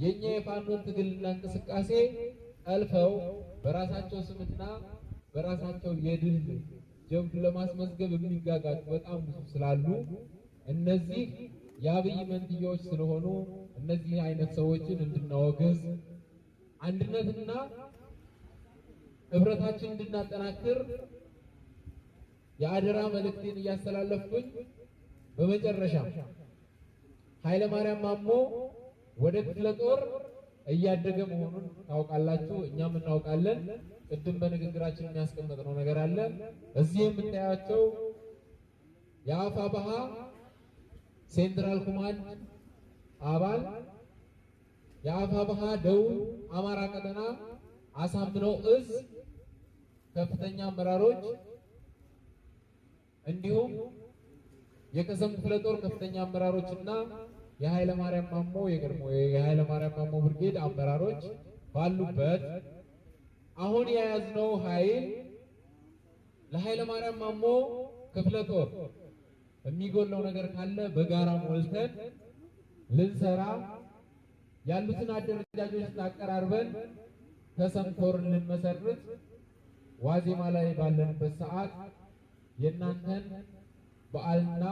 የኛ የፋኖን ትግልና እንቅስቃሴ ጠልፈው በራሳቸው ስምና በራሳቸው የድል ጀብዱ ለማስመዝገብ የሚጋጋጡ በጣም ብዙ ስላሉ እነዚህ የአብይ መንትዮች ስለሆኑ እነዚህ አይነት ሰዎችን እንድናወግዝ አንድነትና ህብረታችን እንድናጠናክር የአደራ መልእክቴን እያስተላለፍኩኝ በመጨረሻ ኃይለ ማርያም ማሞ ወደ ክፍለ ጦር እያደገ መሆኑን ታውቃላችሁ፣ እኛም እናውቃለን። ቅድም በንግግራችን የሚያስቀምጥነው ነገር አለ። እዚህ የምታያቸው የአፋብኃ ሴንትራል ኮማንድ አባል የአፋብኃ ደቡብ አማራ ቀጠና አሳምነው እዝ ከፍተኛ አመራሮች እንዲሁም የከሰም ክፍለ ጦር ከፍተኛ አመራሮችና የኃይለ ማርያም ማሞ የቀድሞ የኃይለ ማርያም ማሞ ብርጌድ አመራሮች ባሉበት አሁን የያዝነው ኃይል ለኃይለ ማርያም ማሞ ክፍለ ጦር የሚጎለው ነገር ካለ በጋራ ሞልተን ልንሰራ ያሉትን አደረጃጆች አቀራርበን ከሰምኮር ልንመሰርት ዋዜማ ላይ ባለንበት ሰዓት የእናንተን በዓልና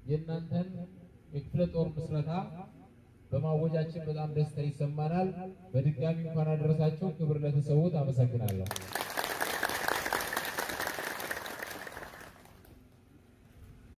የእናንተን የክፍለ ጦር ምስረታ በማወጃችን በጣም ደስታ ይሰማናል። በድጋሚ እንኳን አደረሳችሁ። ክብር ለተሰዉት። አመሰግናለሁ።